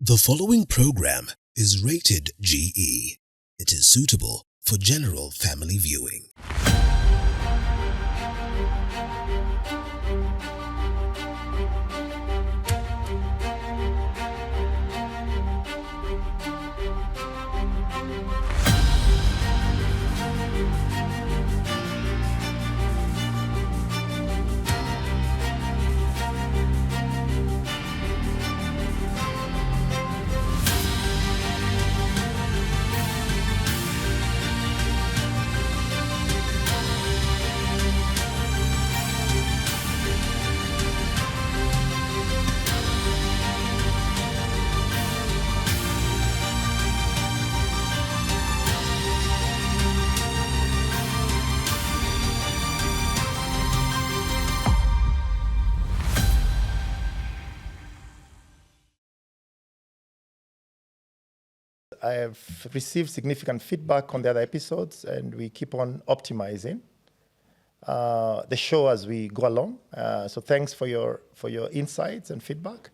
The following program is rated GE. It is suitable for general family viewing. I have received significant feedback on the other episodes, and we keep on optimizing the show as we go along. So thanks for your insights and feedback.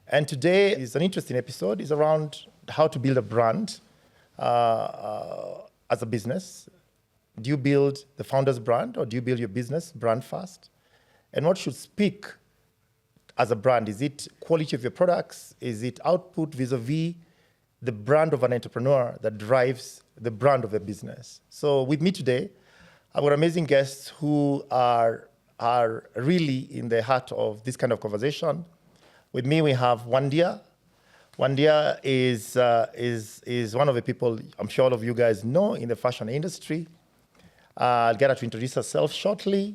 And today is an interesting episode. It's around how to build a brand as a business. Do you build the founder's brand, or do you build your business brand first? And what should speak as a brand? Is it quality of your products? Is it output vis-a-vis the brand of an entrepreneur that drives the brand of a business? So with me today, I've got amazing guests who are really in the heart of this kind of conversation. With me, we have Wandia. Wandia is one of the people I'm sure all of you guys know in the fashion industry. I'll get her to introduce herself shortly.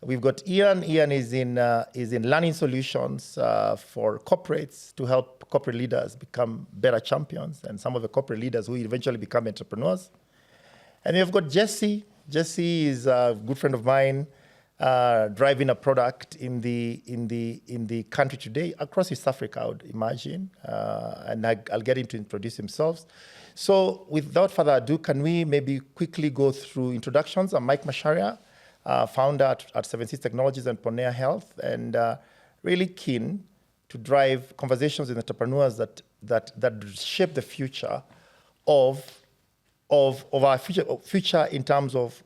We've got Ian. Ian is in learning solutions for corporates to help corporate leaders become better champions, and some of the corporate leaders who eventually become entrepreneurs. And we've got Jesse. Jesse is a good friend of mine, driving a product in the country today across East Africa, I would imagine. And I'll get him to introduce himself. So without further ado, can we maybe quickly go through introductions? I'm Mike Masharia, founder at 76 Technologies and Ponea Health, and really keen to drive conversations with entrepreneurs that shape the future of our future in terms of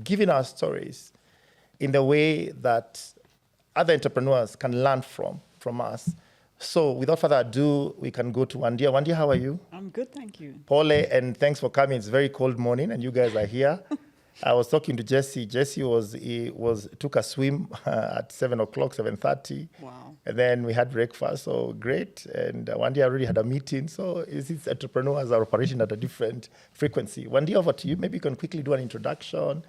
giving our stories in the way that other entrepreneurs can learn from us. So without further ado, we can go to Wandia. Wandia, how are you? I'm good, thank you. Pole, and thanks for coming. It's a very cold morning, and you guys are here. I was talking to Jesse. Jesse took a swim at 7:30. Wow. And then we had breakfast, so great. And one day I already had a meeting. So these entrepreneurs are operating at a different frequency. One day over to you. Maybe you can quickly do an introduction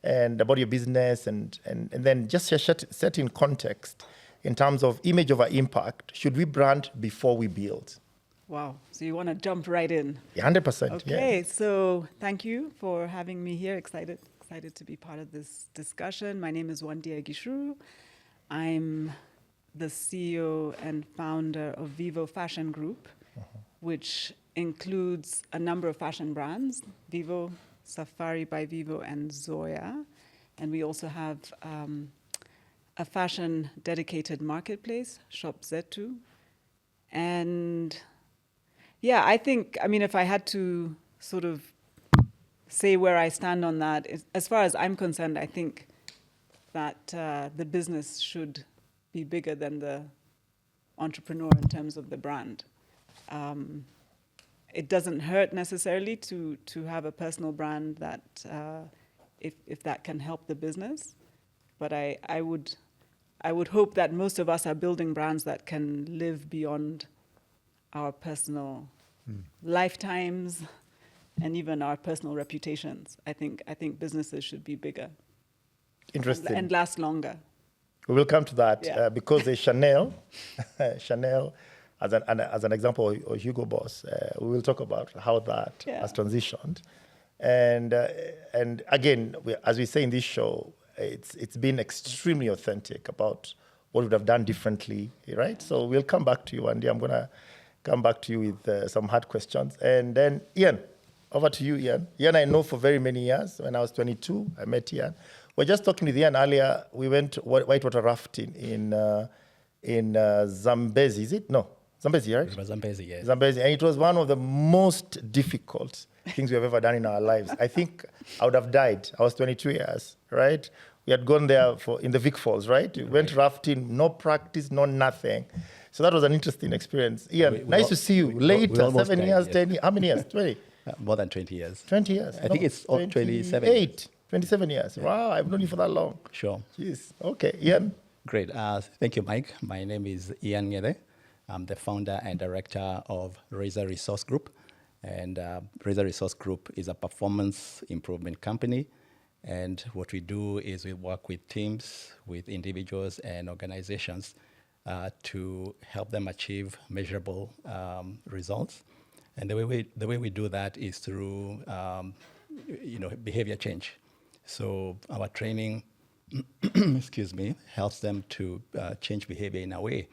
and about your business, and then just set in context in terms of image over impact. Should we brand before we build? Wow. So you want to jump right in? 100%. Okay. Yeah. So thank you for having me here. Excited to be part of this discussion. My name is Wandia Gichuru. I'm the CEO and founder of Vivo Fashion Group, which includes a number of fashion brands: Vivo, Safari by Vivo, and Zoya. And we also have a fashion dedicated marketplace, Shop Zetu. And yeah, if I had to sort of say where I stand on that, as far as I'm concerned, I think that the business should be bigger than the entrepreneur in terms of the brand. It doesn't hurt necessarily to have a personal brand that, if that can help the business. But I would hope that most of us are building brands that can live beyond our personal lifetimes and even our personal reputations. I think businesses should be bigger. Interesting. And last longer. We will come to that, Yeah. because the Chanel as an example, or Hugo Boss, we will talk about how that has transitioned. And again, as we say in this show, it's been extremely authentic about what we would have done differently, right? So we'll come back to you, Andy. I'm going to come back to you with some hard questions. And then Ian, over to you, Ian. Ian, I know for very many years. When I was 22, I met Ian. We're just talking with Ian earlier. We went whitewater rafting in Zambezi, is it? No. Zambezi, right? It was Zambezi, yes. Zambezi. And it was one of the most difficult things we have ever done in our lives. I think I would have died. I was 22 years, right? We had gone there in the Vic Falls, right? We went rafting, no practice, no nothing. So that was an interesting experience. Ian, nice to see you. Later, 7 years, 10 years. How many years? 20? More than 20 years. 20 years. I think it's 27. 27 years. Yeah. Wow, I've known you for that long. Sure. Jeez. Okay, Ian. Great. Thank you, Mike. My name is Ian Ngethe. I'm the founder and director of Razor Resource Group. And Razor Resource Group is a performance improvement company. And what we do is we work with teams, with individuals and organizations to help them achieve measurable results. And the way we do that is through behavior change. So our training, excuse me, helps them to change behavior in a way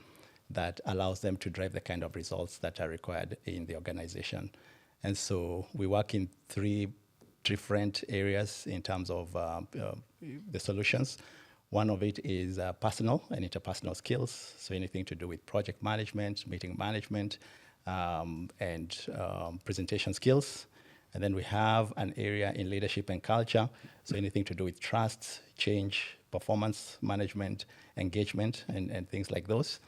that allows them to drive the kind of results that are required in the organization. And so we work in 3 different areas in terms of the solutions. One of it is personal and interpersonal skills, so anything to do with project management, meeting management, and presentation skills. And then we have an area in leadership and culture, so anything to do with trust, change, performance management, engagement, and things like those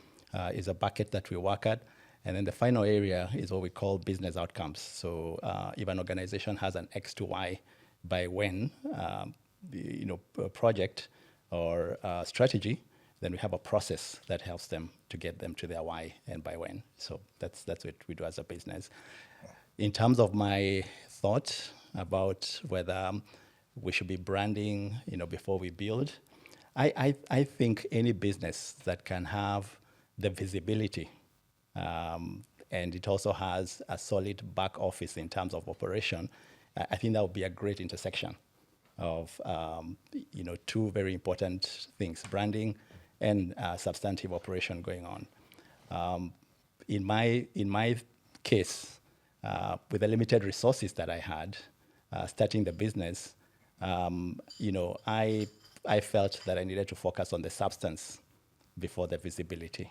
is a bucket that we work at. And then the final area is what we call business outcomes. So if an organization has an X to Y by when, a project or strategy, then we have a process that helps them to get them to their why and by when. So that's what we do as a business. In terms of my thought about whether we should be branding, before we build, I think any business that can have the visibility and it also has a solid back office in terms of operation, I think that would be a great intersection of 2 very important things: branding and substantive operation going on. In my case, with the limited resources that I had starting the business, I felt that I needed to focus on the substance before the visibility.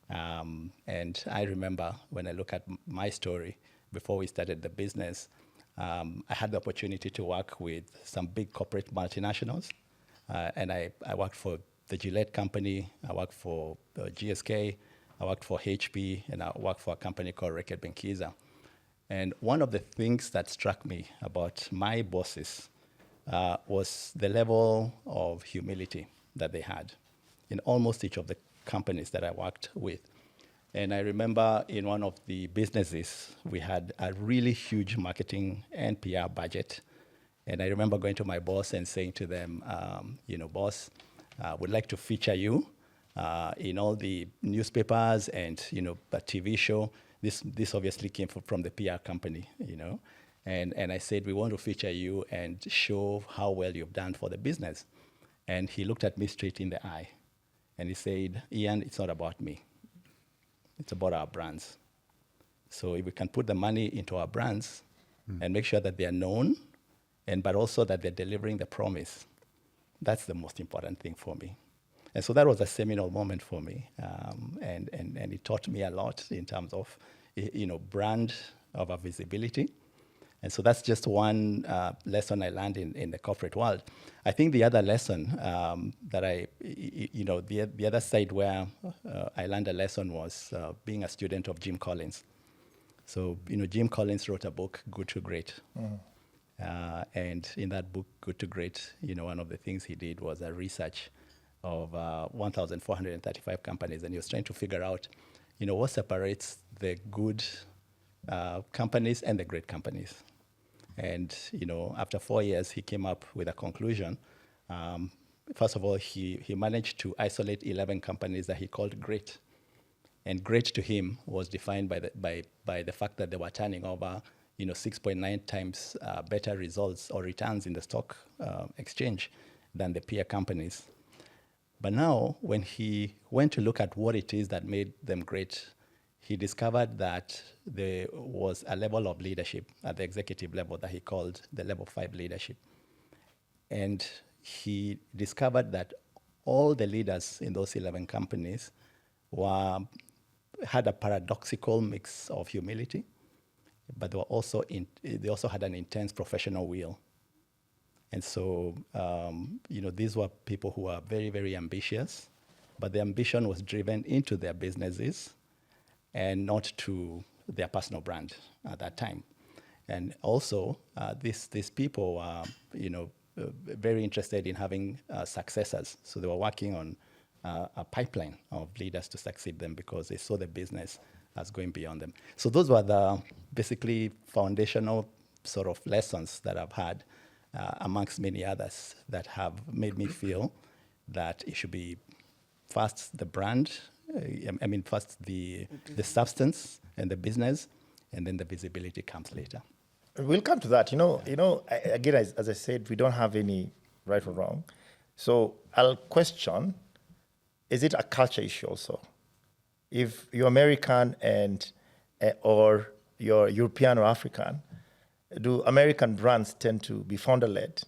And I remember when I look at my story, before we started the business, I had the opportunity to work with some big corporate multinationals. And I worked for the Gillette company, I worked for GSK, I worked for HP, and I worked for a company called Reckitt Benckiser. And one of the things that struck me about my bosses was the level of humility that they had in almost each of the companies that I worked with. And I remember in one of the businesses, we had a really huge marketing and PR budget. And I remember going to my boss and saying to them, boss, would like to feature you in all the newspapers and, a TV show. This obviously came from the PR company, And I said, we want to feature you and show how well you've done for the business. And he looked at me straight in the eye. And he said, Ian, it's not about me. It's about our brands. So if we can put the money into our brands and make sure that they are known, but also that they're delivering the promise, that's the most important thing for me. And so that was a seminal moment for me. And it taught me a lot in terms of, brand over visibility. And so that's just one lesson I learned in the corporate world. I think the other lesson that the other side where I learned a lesson was being a student of Jim Collins. So, Jim Collins wrote a book, Good to Great. And in that book, Good to Great, one of the things he did was a research of 1,435 companies. And he was trying to figure out, what separates the good companies and the great companies. And, after 4 years, he came up with a conclusion. First of all, he managed to isolate 11 companies that he called great. And great to him was defined by the fact that they were turning over, 6.9 times better results or returns in the stock exchange than the peer companies. But now, when he went to look at what it is that made them great, he discovered that there was a level of leadership at the executive level that he called the level 5 leadership. And he discovered that all the leaders in those 11 companies were had a paradoxical mix of humility, but they also had an intense professional will. And so, these were people who were very, very ambitious, but the ambition was driven into their businesses and not to their personal brand at that time. And also, these people were, very interested in having successors. So they were working on a pipeline of leaders to succeed them because they saw the business as going beyond them. So those were the basically foundational sort of lessons that I've had, amongst many others, that have made me feel that it should be first the brand, first the substance and the business, and then the visibility comes later. We'll come to that. Again, as I said, we don't have any right or wrong. So I'll question, is it a culture issue also? If you're American or you're European or African, do American brands tend to be founder-led,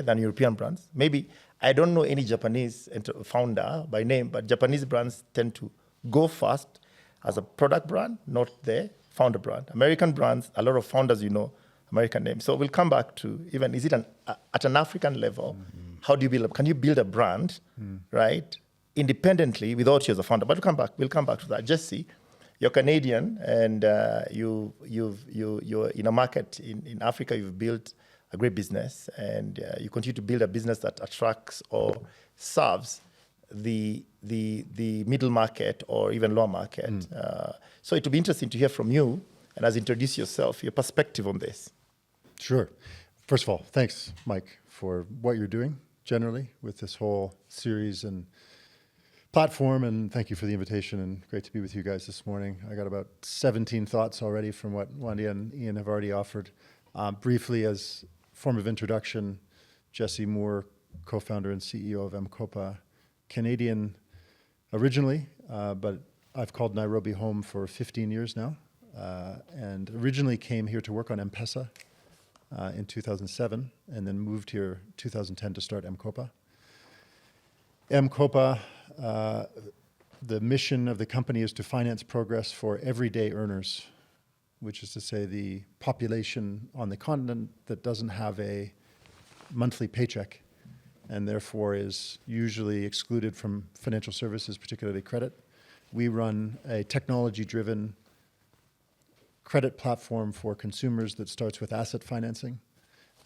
than European brands? Maybe, I don't know any Japanese founder by name, but Japanese brands tend to go first as a product brand, not the founder brand. American brands, a lot of founders, American names. So we'll come back to even, is it at an African level, how do you build can you build a brand, right, independently without you as a founder? But we'll come back to that. Jesse, you're Canadian, and you're in a market in Africa. You've built a great business, and you continue to build a business that attracts or serves the middle market or even lower market. So it would be interesting to hear from you, and as introduce yourself, your perspective on this. Sure. First of all, thanks, Mike, for what you're doing generally with this whole series and platform, and thank you for the invitation, and great to be with you guys this morning. I got about 17 thoughts already from what Wandia and Ian have already offered. Briefly, as form of introduction, Jesse Moore, co-founder and CEO of M-KOPA, Canadian originally, but I've called Nairobi home for 15 years now, and originally came here to work on M-PESA in 2007, and then moved here 2010 to start M-KOPA. M-KOPA, the mission of the company is to finance progress for everyday earners, which is to say the population on the continent that doesn't have a monthly paycheck and therefore is usually excluded from financial services, particularly credit. We run a technology-driven credit platform for consumers that starts with asset financing.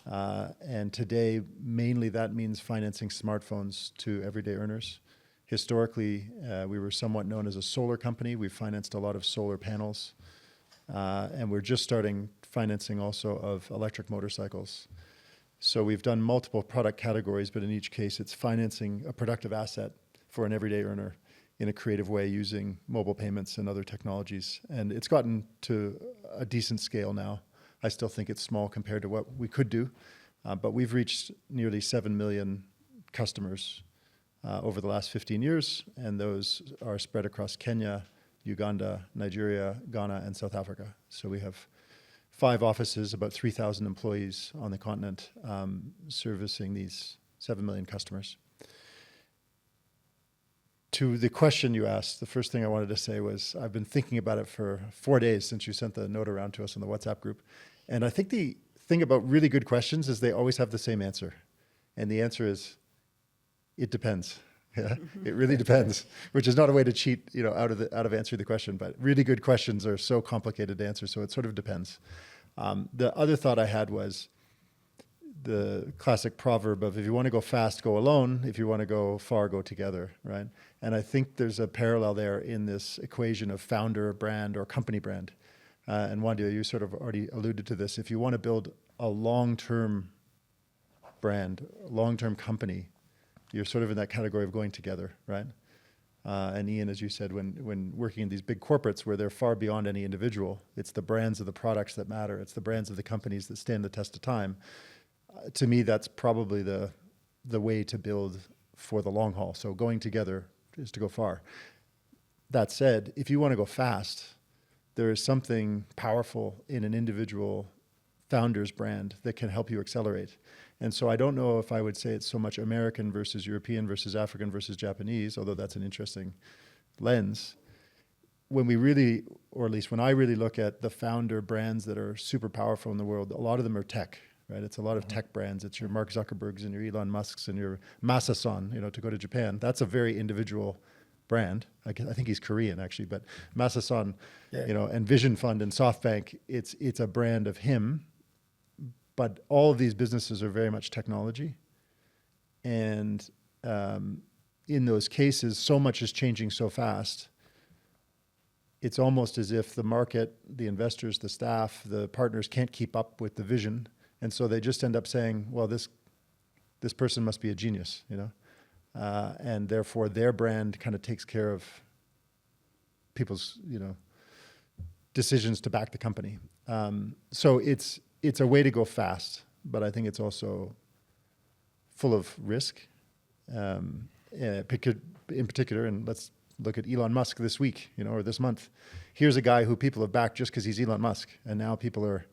And today, mainly that means financing smartphones to everyday earners. Historically, we were somewhat known as a solar company. We financed a lot of solar panels. And we're just starting financing also of electric motorcycles. So we've done multiple product categories, but in each case, it's financing a productive asset for an everyday earner in a creative way using mobile payments and other technologies. And it's gotten to a decent scale now. I still think it's small compared to what we could do, but we've reached nearly 7 million customers over the last 15 years, and those are spread across Kenya, Uganda, Nigeria, Ghana, and South Africa. So we have 5 offices, about 3,000 employees on the continent, servicing these 7 million customers. To the question you asked, the first thing I wanted to say was I've been thinking about it for 4 days since you sent the note around to us in the WhatsApp group. And I think the thing about really good questions is they always have the same answer. And the answer is, it depends. Yeah, it really depends, which is not a way to cheat, out of answering the question. But really good questions are so complicated to answer, so it sort of depends. The other thought I had was the classic proverb of if you want to go fast, go alone. If you want to go far, go together, right? And I think there's a parallel there in this equation of founder brand or company brand. And Wandia, you sort of already alluded to this. If you want to build a long-term brand, long-term company, you're sort of in that category of going together, right? And Ian, as you said, when working in these big corporates where they're far beyond any individual, it's the brands of the products that matter. It's the brands of the companies that stand the test of time. To me, that's probably the way to build for the long haul. So going together is to go far. That said, if you want to go fast, there is something powerful in an individual founder's brand that can help you accelerate. And so I don't know if I would say it's so much American versus European versus African versus Japanese, although that's an interesting lens. when we really, or at least when I really look at the founder brands that are super powerful in the world, a lot of them are tech, right? It's a lot of tech brands. It's your Mark Zuckerbergs and your Elon Musks and your Masasan, to go to Japan. That's a very individual brand. I think he's Korean actually, but Masasan, and Vision Fund and SoftBank, it's a brand of him. But all of these businesses are very much technology. And in those cases, so much is changing so fast. It's almost as if the market, the investors, the staff, the partners can't keep up with the vision. And so they just end up saying, well, this person must be a genius, and therefore their brand kind of takes care of people's, decisions to back the company. So it's a way to go fast, but I think it's also full of risk. In particular, and let's look at Elon Musk this week, or this month. Here's a guy who people have backed just because he's Elon Musk, and now people are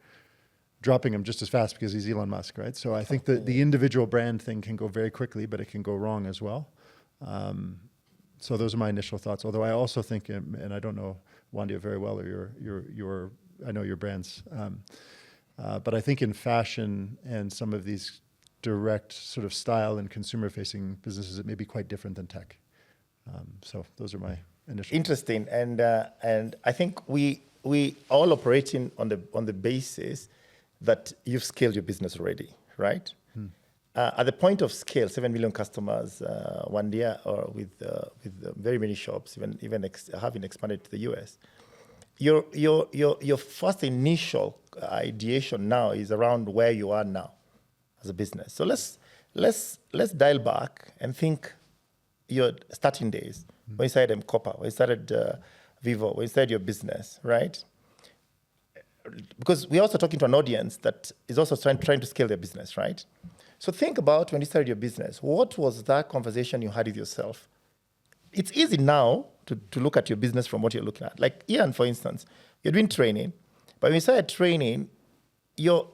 dropping him just as fast because he's Elon Musk, right? So I think that the individual brand thing can go very quickly, but it can go wrong as well. So those are my initial thoughts. Although I also think, and I don't know Wandia very well, or I know your brands, but I think in fashion and some of these direct sort of style and consumer-facing businesses, it may be quite different than tech. So those are my initial. Interesting, and I think we all operating on the basis that you've scaled your business already, right? At the point of scale, 7 million customers, Wandia, or with very many shops, even having expanded to the US. Your first initial ideation now is around where you are now as a business. So let's dial back and think your starting days, when you started M-KOPA, when you started Vivo, when you started your business, right? Because we're also talking to an audience that is also trying to scale their business, right? So think about when you started your business, what was that conversation you had with yourself? It's easy now to look at your business from what you're looking at. Like Ian, for instance, you're doing training, but when you started training, your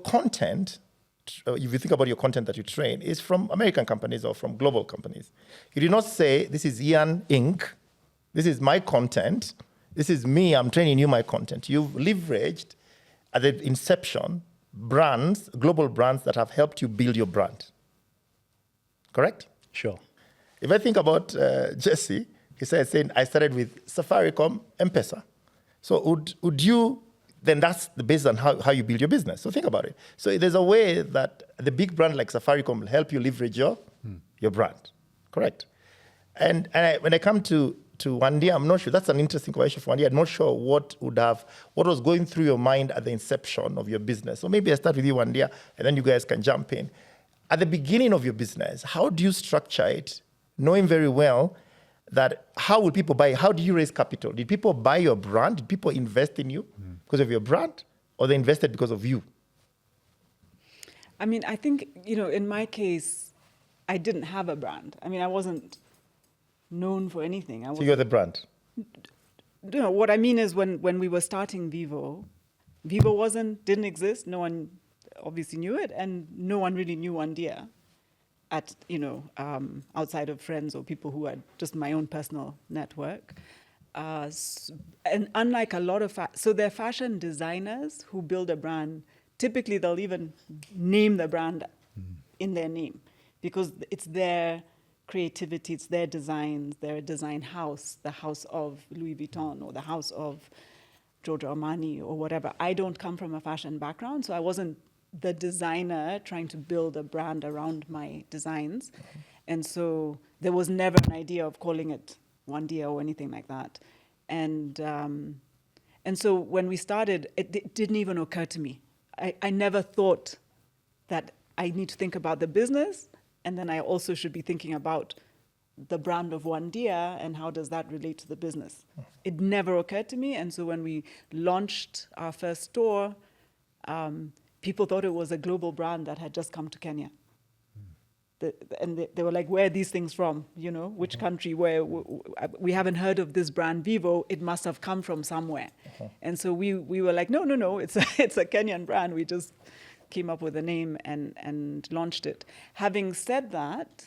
content, if you think about your content that you train, is from American companies or from global companies. You did not say, this is Ian Inc., this is my content, this is me, I'm training you my content. You've leveraged, at the inception, brands, global brands that have helped you build your brand. Correct? Sure. If I think about Jesse, he saying, I started with Safaricom M-PESA. So would you, then that's the basis on how you build your business. So think about it. So there's a way that the big brand like Safaricom will help you leverage your brand. Correct? And when I come to Wandia, I'm not sure. That's an interesting question for Wandia. I'm not sure what was going through your mind at the inception of your business. So maybe I start with you, Wandia, and then you guys can jump in. At the beginning of your business, how do you structure it, knowing very well that how will people buy? How do you raise capital? Did people buy your brand? Did people invest in you because of your brand, or they invested because of you? I mean, I think, in my case, I didn't have a brand. I mean, I wasn't known for anything. So you're the brand? What I mean is when we were starting Vivo didn't exist. No one obviously knew it, and no one really knew Wandia at, outside of friends or people who had just my own personal network. And unlike a lot of, so they're fashion designers who build a brand. Typically, they'll even name the brand in their name because it's their creativity, it's their designs, their design house, the house of Louis Vuitton or the house of Giorgio Armani or whatever. I don't come from a fashion background, so I wasn't the designer trying to build a brand around my designs. And so there was never an idea of calling it Wandia or anything like that. And so when we started, it didn't even occur to me. I never thought that I need to think about the business, and then I also should be thinking about the brand of Wandia and how does that relate to the business. It never occurred to me. And so when we launched our first store, people thought it was a global brand that had just come to Kenya. And they were like, where are these things from? Which country? Where we haven't heard of this brand Vivo. It must have come from somewhere. And so we were like, no, it's a Kenyan brand. We just came up with a name and launched it. Having said that,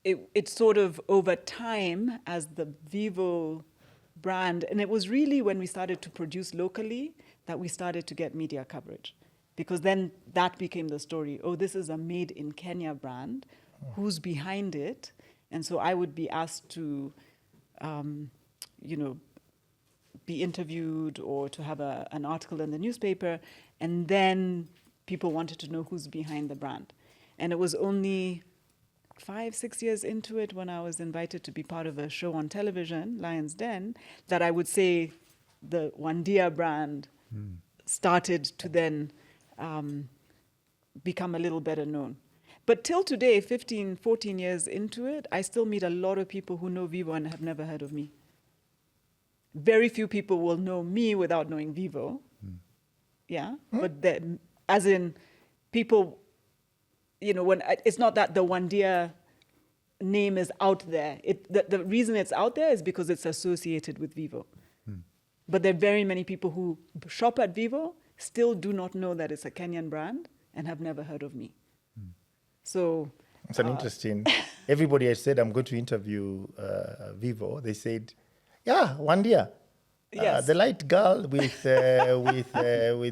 it sort of over time, as the Vivo brand. And it was really when we started to produce locally that we started to get media coverage. Because then that became the story. Oh, this is a made in Kenya brand. Who's behind it? And so I would be asked to, be interviewed or to have an article in the newspaper. And then people wanted to know who's behind the brand. And it was only 5-6 years into it when I was invited to be part of a show on television, Lion's Den, that I would say the Wandia brand started to then become a little better known. But till today, 14 years into it, I still meet a lot of people who know Vivo and have never heard of me. Very few people will know me without knowing Vivo. Yeah, but as in people, when it's not that the Wandia name is out there. The reason it's out there is because it's associated with Vivo. But there are very many people who shop at Vivo, still do not know that it's a Kenyan brand and have never heard of me. So it's an interesting. Everybody has said I'm going to interview Vivo. They said, "Yeah, Wandia, Yes. the light girl with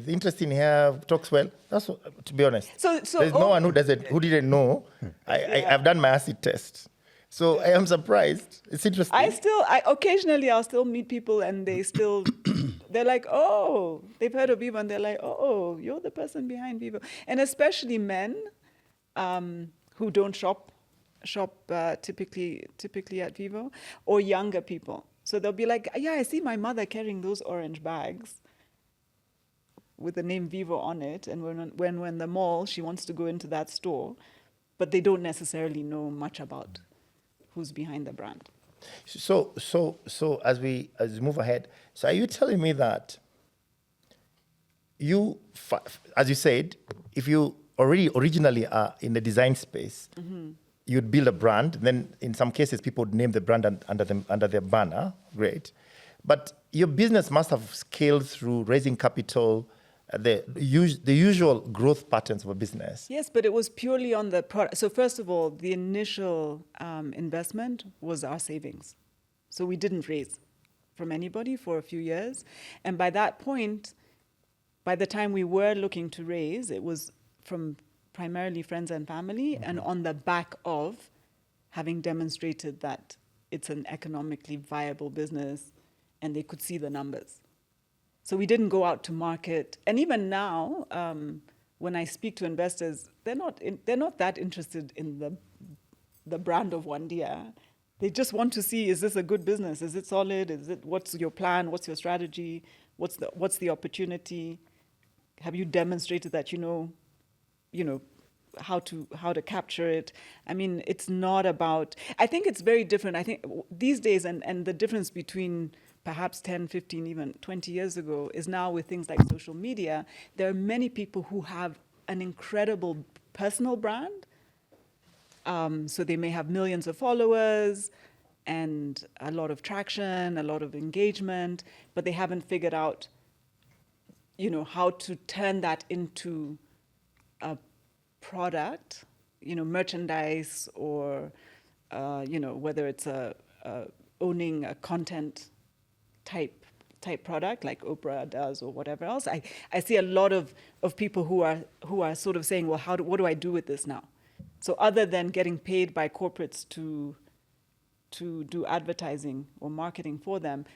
interesting hair, talks well." That's what, to be honest. So There's no one who didn't know. I've done my acid test, so I am surprised. It's interesting. Occasionally I'll still meet people and they're like, oh, they've heard of Vivo and they're like, oh, you're the person behind Vivo. And especially men who don't shop typically at Vivo, or younger people. So they'll be like, yeah, I see my mother carrying those orange bags with the name Vivo on it. And when we're in the mall, she wants to go into that store, but they don't necessarily know much about who's behind the brand. So as we move ahead, so are you telling me that you, as you said, if you originally are in the design space, you'd build a brand, then in some cases people would name the brand under their banner, great. But your business must have scaled through raising capital, the usual growth patterns of a business. Yes, but it was purely on the product. So first of all, the initial investment was our savings. So we didn't raise from anybody for a few years. And by that point, by the time we were looking to raise, it was from primarily friends and family, and on the back of having demonstrated that it's an economically viable business and they could see the numbers. So we didn't go out to market. And even now, when I speak to investors, they're not that interested in the brand of Wandia. They just want to see, is this a good business? Is it solid? What's your plan? What's your strategy? What's the opportunity? Have you demonstrated that you know how to capture it? I mean, it's not about, I think it's very different. I think these days, and the difference between perhaps 10, 15, even 20 years ago is now with things like social media, there are many people who have an incredible personal brand. So they may have millions of followers and a lot of traction, a lot of engagement, but they haven't figured out, how to turn that into a product, merchandise, or whether it's owning a content type product like Oprah does or whatever else. I see a lot of people who are sort of saying, well, what do I do with this now? So other than getting paid by corporates to do advertising or marketing for them,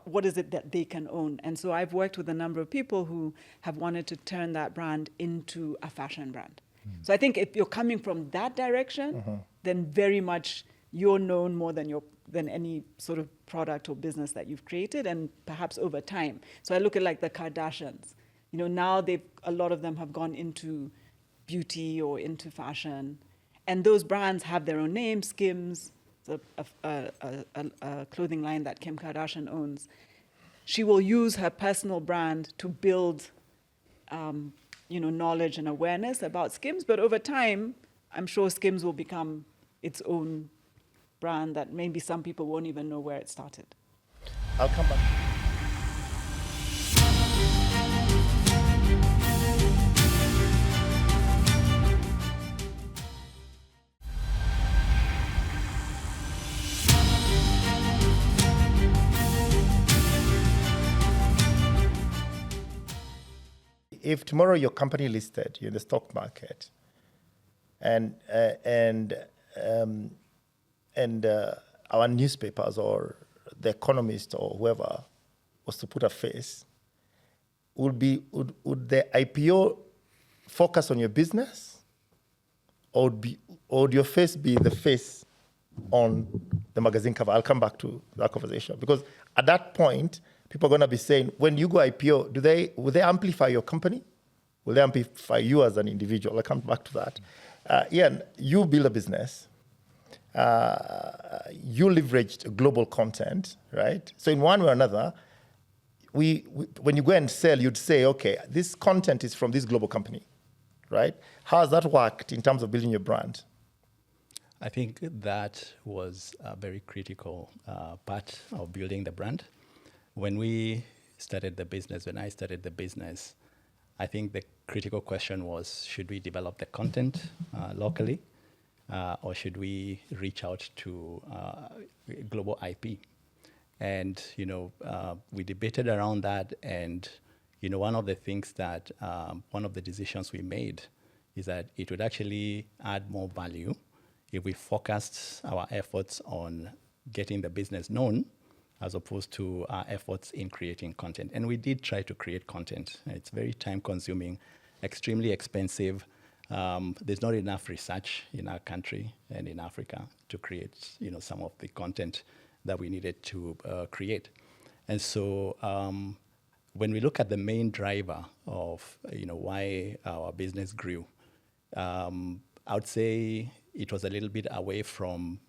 what is it that they can own? And so I've worked with a number of people who have wanted to turn that brand into a fashion brand. So I think if you're coming from that direction, then very much you're known more than any sort of product or business that you've created, and perhaps over time. So I look at like the Kardashians. Now a lot of them have gone into beauty or into fashion, and those brands have their own names. Skims, a clothing line that Kim Kardashian owns. She will use her personal brand to build knowledge and awareness about Skims, but over time, I'm sure Skims will become its own brand that maybe some people won't even know where it started. I'll come back. if tomorrow your company listed, you're in the stock market, and our newspapers or The Economist or whoever was to put a face, would the IPO focus on your business, or would your face be the face on the magazine cover? I'll come back to that conversation, because at that point, people are going to be saying, when you go IPO, will they amplify your company? Will they amplify you as an individual? I'll come back to that. Ian, you build a business. You leveraged global content, right? So in one way or another, when you go and sell, you'd say, okay, this content is from this global company, right? How has that worked in terms of building your brand? I think that was a very critical part of building the brand. When I started the business, I think the critical question was, should we develop the content locally, or should we reach out to global IP? And, we debated around that. And, one of the things that, one of the decisions we made is that it would actually add more value if we focused our efforts on getting the business known, as opposed to our efforts in creating content. And we did try to create content. It's very time-consuming, extremely expensive. There's not enough research in our country and in Africa to create, some of the content that we needed to create. And so when we look at the main driver of, why our business grew, I would say it was a little bit away from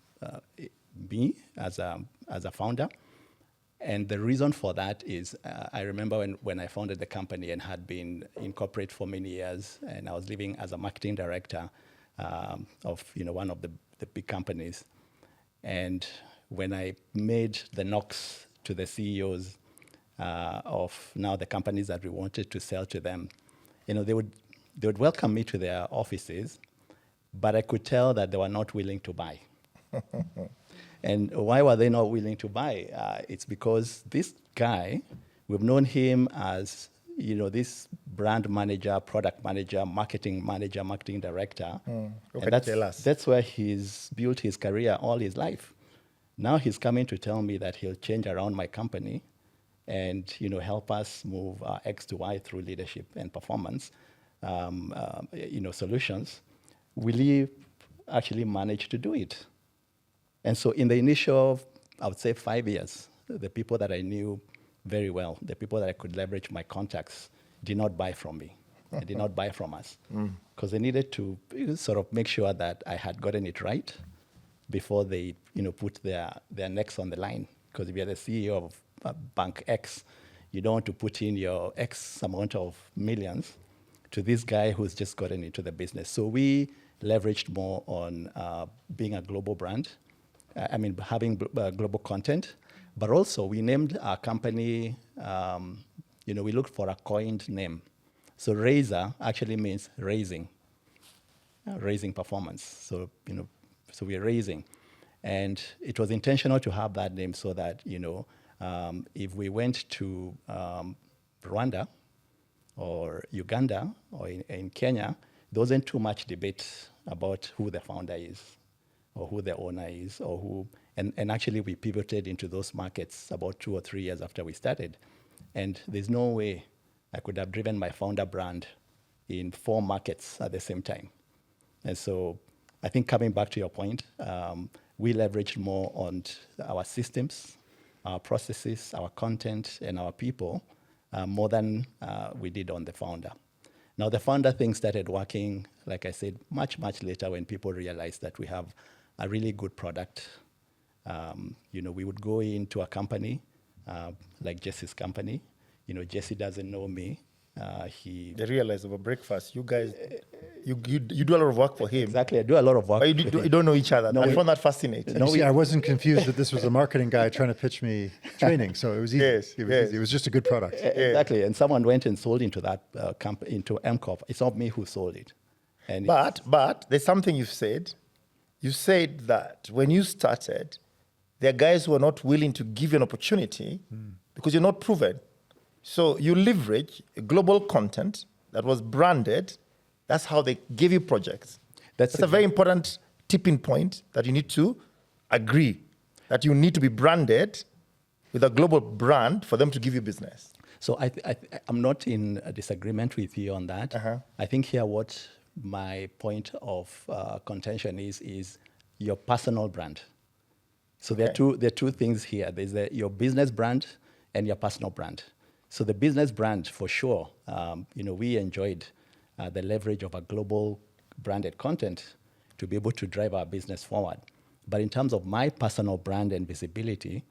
me as a founder. And the reason for that is, I remember when I founded the company and had been in corporate for many years, and I was living as a marketing director of one of the big companies. And when I made the knocks to the CEOs of now the companies that we wanted to sell to them, they would welcome me to their offices, but I could tell that they were not willing to buy. And why were they not willing to buy? It's because this guy, we've known him as, this brand manager, product manager, marketing director. And that's where he's built his career all his life. Now he's coming to tell me that he'll change around my company and, help us move X to Y through leadership and performance, solutions. Will he actually manage to do it? And so in the initial, I would say 5 years, the people that I knew very well, the people that I could leverage my contacts, did not buy from me. They did not buy from us. Because they needed to sort of make sure that I had gotten it right before they put their necks on the line. Because if you're the CEO of Bank X, you don't want to put in your X amount of millions to this guy who's just gotten into the business. So we leveraged more on being a global brand. Having global content, but also we named our company, we looked for a coined name. So Razor actually means raising performance. So, so we're raising. And it was intentional to have that name so that, if we went to Rwanda or Uganda or in Kenya, there wasn't too much debate about who the founder is, or who the owner is, or who, and actually we pivoted into those markets about 2 or 3 years after we started. And there's no way I could have driven my founder brand in 4 markets at the same time. And so I think coming back to your point, we leveraged more on our systems, our processes, our content, and our people, more than we did on the founder. Now the founder thing started working, like I said, much, much later when people realized that we have a really good product. We would go into a company, like Jesse's company. Jesse doesn't know me. They realized over breakfast, you guys, you do a lot of work for him. Exactly, I do a lot of work. But you don't know each other. No, I found that fascinating. No, I wasn't confused that this was a marketing guy trying to pitch me training, so it was easy. Yes, It was just a good product. Exactly, and someone went and sold into that into M-KOPA. It's not me who sold it. But there's something you've said. You said that when you started, there are guys who are not willing to give you an opportunity because you're not proven. So you leverage global content, that was branded, that's how they give you projects. That's a very important tipping point that you need to agree that you need to be branded with a global brand for them to give you business. So I'm not in a disagreement with you on that. I think here what my point of contention is your personal brand. So there are two things here. There's your business brand and your personal brand. So the business brand, for sure, we enjoyed the leverage of a global branded content to be able to drive our business forward. But in terms of my personal brand and visibility,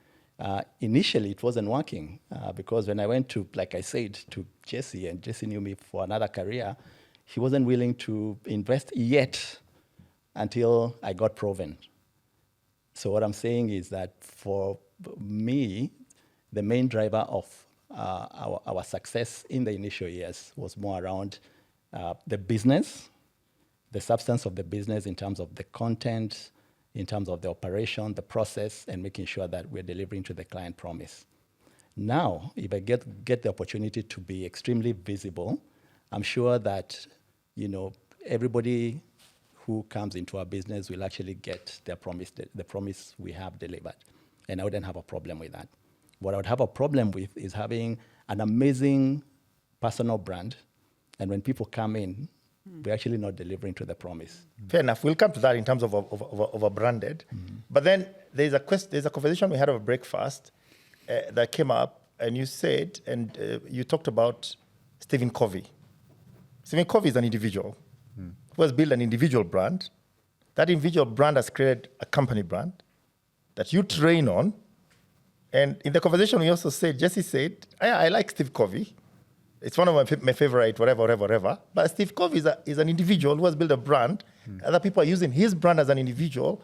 initially it wasn't working because when I went to, like I said, to Jesse, and Jesse knew me for another career, he wasn't willing to invest yet until I got proven. So what I'm saying is that for me, the main driver of our success in the initial years was more around the business, the substance of the business in terms of the content, in terms of the operation, the process, and making sure that we're delivering to the client promise. Now, if I get the opportunity to be extremely visible, I'm sure that everybody who comes into our business will actually get their promise, the promise we have delivered. And I wouldn't have a problem with that. What I would have a problem with is having an amazing personal brand, and when people come in, we're actually not delivering to the promise. Fair enough. We'll come to that in terms of a branded. But then there's a conversation we had over breakfast that came up, and you said, and you talked about Stephen Covey. Stephen Covey is an individual who has built an individual brand. That individual brand has created a company brand that you train on. And in the conversation, we also said, Jesse said, I like Steve Covey. It's one of my favorite, whatever. But Steve Covey is an individual who has built a brand. Other people are using his brand as an individual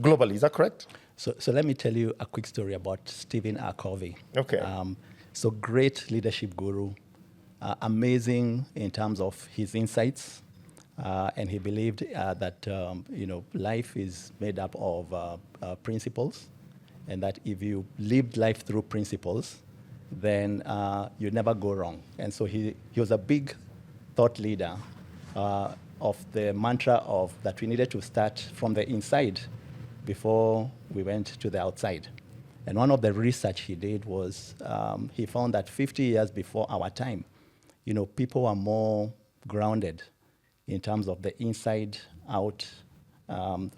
globally. Is that correct? So let me tell you a quick story about Stephen R. Covey. Okay. So great leadership guru, amazing in terms of his insights. And he believed that life is made up of principles, and that if you lived life through principles, then you never go wrong. And so he was a big thought leader of the mantra of that we needed to start from the inside before we went to the outside. And one of the research he did was he found that 50 years before our time, people were more grounded in terms of the inside out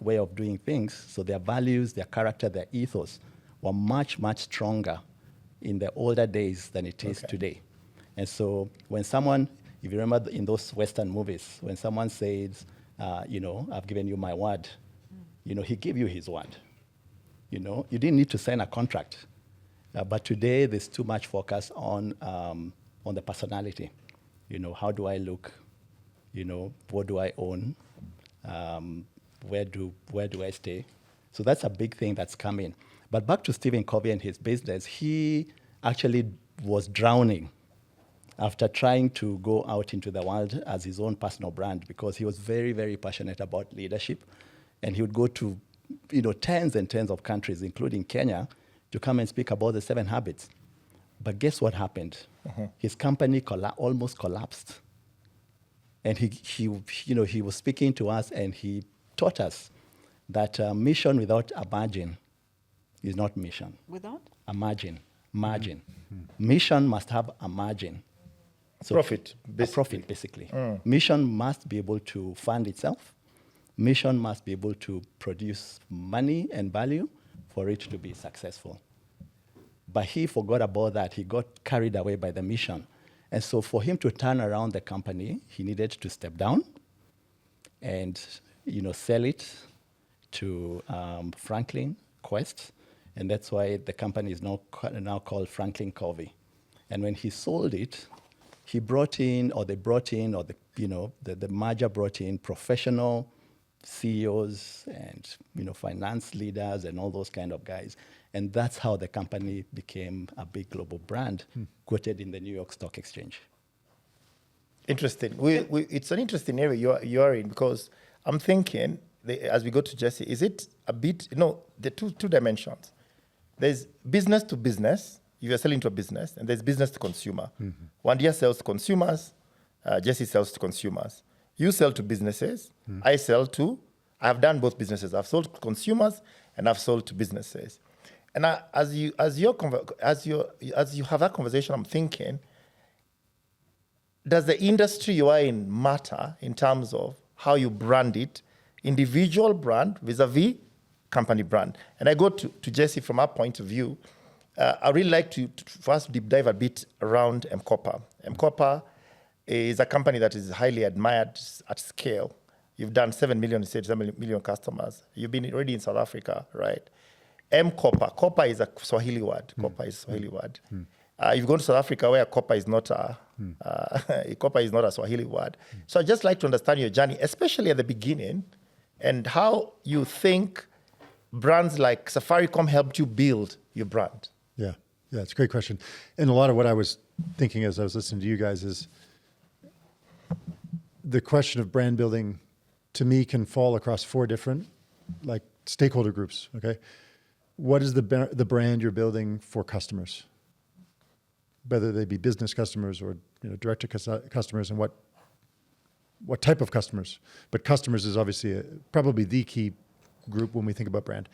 way of doing things. So their values, their character, their ethos were much, much stronger in the older days than it is today. And so when someone, if you remember in those Western movies, when someone says, I've given you my word, he gave you his word. You didn't need to sign a contract. But today there's too much focus on the personality. How do I look? What do I own? Where do I stay? So that's a big thing that's coming. But back to Stephen Covey and his business, he actually was drowning after trying to go out into the world as his own personal brand, because he was very, very passionate about leadership. And he would go to tens and tens of countries, including Kenya, to come and speak about the 7 habits. But guess what happened? His company almost collapsed. And he was speaking to us, and he taught us that mission without a margin is not mission. Without? A margin. Mission must have a margin. So Profit, a profit, basically. Mission must be able to fund itself. Mission must be able to produce money and value for it to be successful. But he forgot about that. He got carried away by the mission. And so for him to turn around the company, he needed to step down and sell it to Franklin Quest. And that's why the company is now called Franklin Covey. And when he sold it, the merger brought in professional CEOs and finance leaders and all those kind of guys. And that's how the company became a big global brand, quoted in the New York Stock Exchange. Interesting. It's an interesting area you're in, because I'm thinking, as we go to Jesse, is it a bit, the two dimensions. There's business to business, if you're selling to a business, and there's business to consumer. Wandia sells to consumers, Jesse sells to consumers. You sell to businesses. I have done both businesses. I've sold to consumers and I've sold to businesses. And as you have that conversation, I'm thinking, does the industry you are in matter in terms of how you brand it, individual brand vis-a-vis company brand? And I go to Jesse from our point of view. I really like to first deep dive a bit around M-KOPA. M-KOPA is a company that is highly admired at scale. You've done 7 million, you said 7 million customers. You've been already in South Africa, right? M-KOPA. KOPA is a Swahili word. KOPA is a Swahili word. You've gone to South Africa where KOPA is not KOPA is not a Swahili word. So I'd just like to understand your journey, especially at the beginning, and how you think brands like Safaricom helped you build your brand. Yeah, it's a great question. And a lot of what I was thinking as I was listening to you guys is the question of brand building, to me, can fall across 4 different stakeholder groups, okay? What is the brand you're building for customers? Whether they be business customers or direct to customers, and what type of customers. But customers is obviously probably the key group when we think about brand.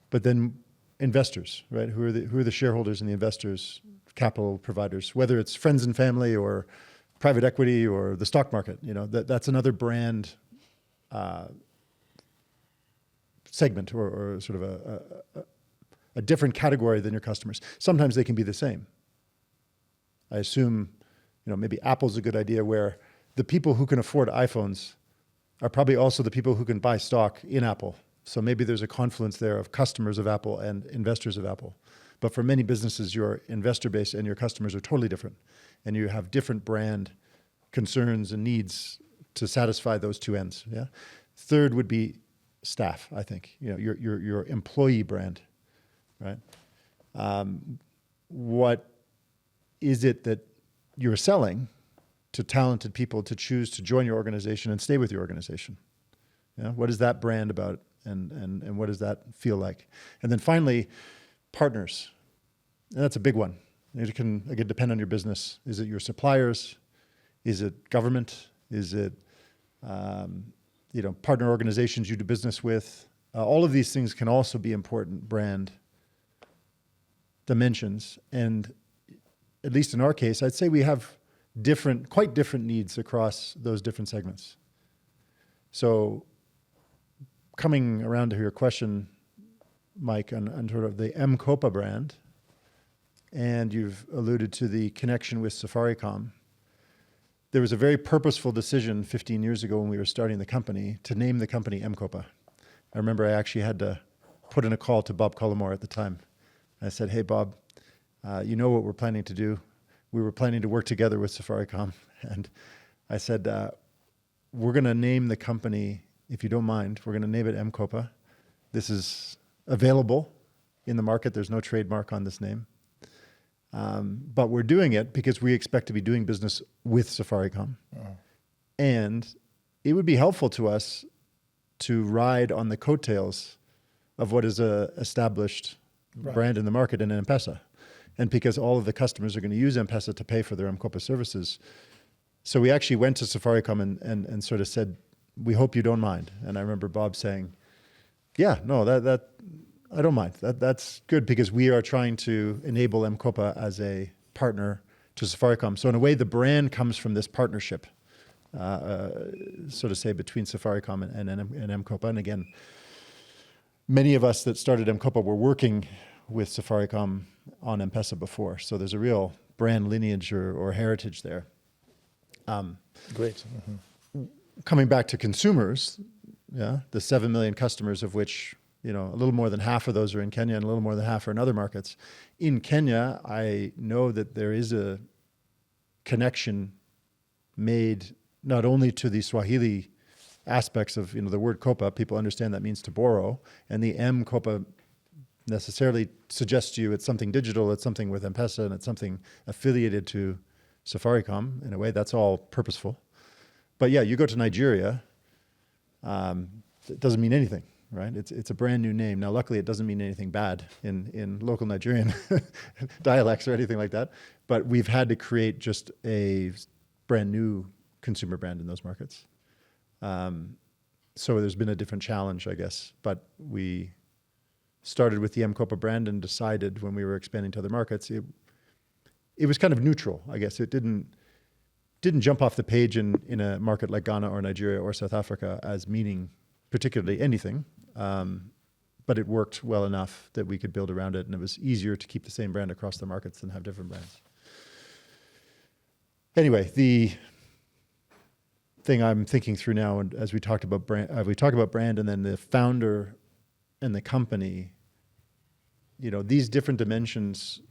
But then investors, right? Who are the shareholders and the investors, capital providers, whether it's friends and family or private equity or the stock market, that's another brand segment or sort of a different category than your customers. Sometimes they can be the same. I assume, maybe Apple's a good idea, where the people who can afford iPhones are probably also the people who can buy stock in Apple. So maybe there's a confluence there of customers of Apple and investors of Apple. But for many businesses, your investor base and your customers are totally different. And you have different brand concerns and needs to satisfy those 2 ends. Yeah. Third would be staff, I think. Your employee brand, right? What is it that you're selling to talented people to choose to join your organization and stay with your organization? Yeah? What is that brand about, and what does that feel like? And then finally, partners. And that's a big one. It can again depend on your business. Is it your suppliers? Is it government? Is it partner organizations you do business with? All of these things can also be important brand dimensions. And at least in our case, I'd say we have quite different needs across those different segments. So coming around to your question, Mike, on sort of the M-KOPA brand, and you've alluded to the connection with Safaricom. There was a very purposeful decision 15 years ago when we were starting the company to name the company M-KOPA. I remember I actually had to put in a call to Bob Collymore at the time. I said, hey, Bob, you know what we're planning to do? We were planning to work together with Safaricom. And I said, we're going to name the company, if you don't mind, we're going to name it M-KOPA. This is available in the market. There's no trademark on this name. But we're doing it because we expect to be doing business with Safaricom. And it would be helpful to us to ride on the coattails of what is a established brand in the market in M-Pesa. And because all of the customers are going to use M-Pesa to pay for their M-KOPA services. So we actually went to Safaricom and sort of said, we hope you don't mind. And I remember Bob saying, yeah, no, that I don't mind. That's good because we are trying to enable M-KOPA as a partner to Safaricom. So in a way, the brand comes from this partnership, so to say, between Safaricom and M-KOPA. And again, many of us that started M-KOPA were working with Safaricom on M-Pesa before. So there's a real brand lineage or heritage there. Great. Coming back to consumers, the 7 million customers of which, a little more than half of those are in Kenya and a little more than half are in other markets. In Kenya, I know that there is a connection made not only to the Swahili aspects of, the word kopa, people understand that means to borrow, and the M-KOPA necessarily suggests to you it's something digital, it's something with M-Pesa, and it's something affiliated to Safaricom. In a way, that's all purposeful. But yeah, you go to Nigeria, it doesn't mean anything, right? It's a brand new name. Now, luckily, it doesn't mean anything bad in local Nigerian dialects or anything like that. But we've had to create just a brand new consumer brand in those markets. So there's been a different challenge, I guess. But we started with the M-KOPA brand and decided when we were expanding to other markets, it was kind of neutral, I guess. It didn't jump off the page in a market like Ghana or Nigeria or South Africa as meaning particularly anything. But it worked well enough that we could build around it, and it was easier to keep the same brand across the markets than have different brands. Anyway, the thing I'm thinking through now, and as we talk about brand, and then the founder and the company, these different dimensions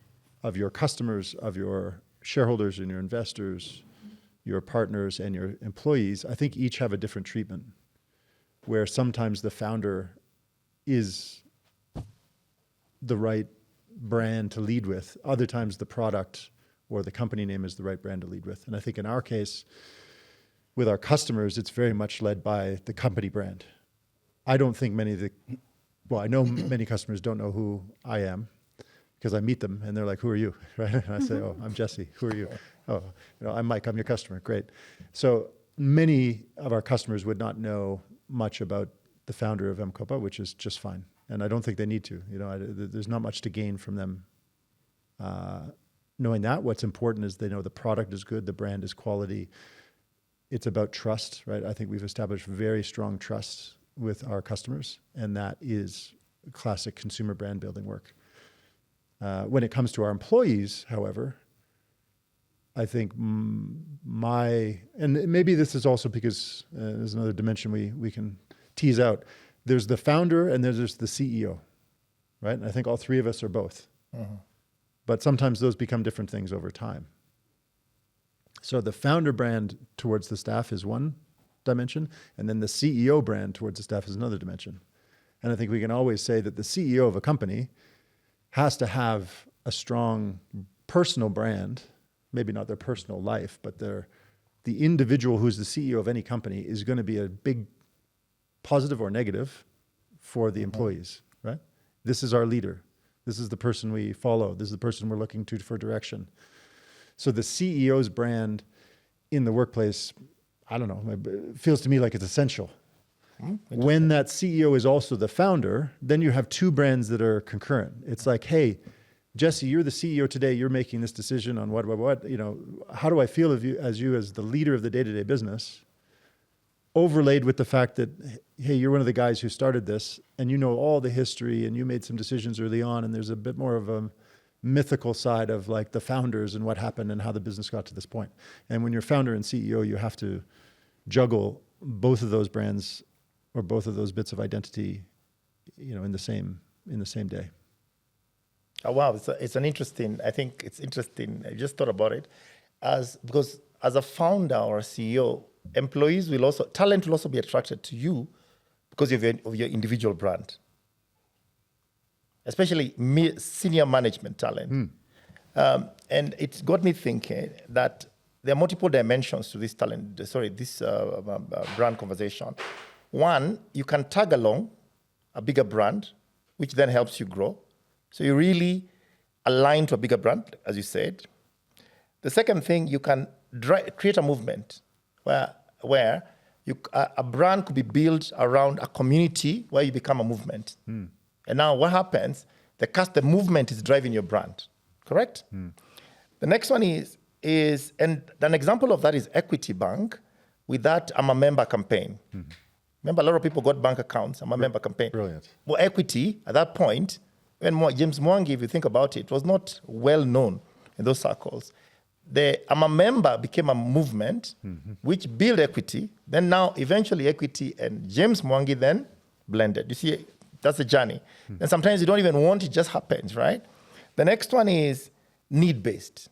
of your customers, of your shareholders and your investors, your partners and your employees, I think each have a different treatment, where sometimes the founder is the right brand to lead with. Other times the product or the company name is the right brand to lead with. And I think in our case, with our customers, it's very much led by the company brand. I don't think I know many customers don't know who I am, because I meet them and they're like, "Who are you?" Right? And I say, "Oh, I'm Jesse. Who are you?" "Oh, I'm Mike. I'm your customer." Great. So many of our customers would not know much about the founder of M-KOPA, which is just fine. And I don't think they need to. There's not much to gain from them knowing that. What's important is they know the product is good, the brand is quality. It's about trust, right? I think we've established very strong trust with our customers, and that is classic consumer brand building work. When it comes to our employees, however, I think and maybe this is also because there's another dimension we can tease out. There's the founder and there's the CEO, right? And I think all three of us are both. Uh-huh. But sometimes those become different things over time. So the founder brand towards the staff is one dimension, and then the CEO brand towards the staff is another dimension. And I think we can always say that the CEO of a company has to have a strong personal brand, maybe not their personal life, but the individual who's the CEO of any company is going to be a big positive or negative for the employees, right? This is our leader. This is the person we follow. This is the person we're looking to for direction. So the CEO's brand in the workplace, I don't know, it feels to me like it's essential. When that CEO is also the founder, then you have two brands that are concurrent. It's like, hey, Jesse, you're the CEO today. You're making this decision on what. How do I feel of you as the leader of the day-to-day business? Overlaid with the fact that, hey, you're one of the guys who started this, and you know all the history, and you made some decisions early on, and there's a bit more of a mythical side of like the founders and what happened and how the business got to this point. And when you're founder and CEO, you have to juggle both of those brands or both of those bits of identity, in the same day. Oh, wow, it's an interesting. I think it's interesting. I just thought about it, because as a founder or a CEO, talent will also be attracted to you because of your individual brand, especially senior management talent. And it got me thinking that there are multiple dimensions to this brand conversation. One, you can tag along a bigger brand, which then helps you grow. So you really align to a bigger brand, as you said. The second thing, you can create a movement where a brand could be built around a community where you become a movement. And now what happens? The movement is driving your brand, correct? The next one is and an example of that is Equity Bank with that I'm a member campaign. Remember, a lot of people got bank accounts, I'm a member campaign. Brilliant. Well, Equity, at that point, when James Mwangi, if you think about it, was not well known in those circles. I'm a member became a movement which built Equity. Then now, eventually, Equity and James Mwangi then blended. You see, that's the journey. And sometimes you don't even want it, just happens, right? The next one is need-based.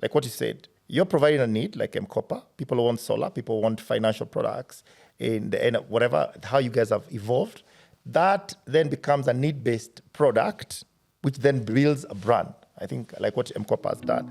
Like what you said, you're providing a need, like M-KOPA. People want solar, people want financial products, in the end, whatever, how you guys have evolved. That then becomes a need-based product, which then builds a brand. I think like what M-KOPA has done.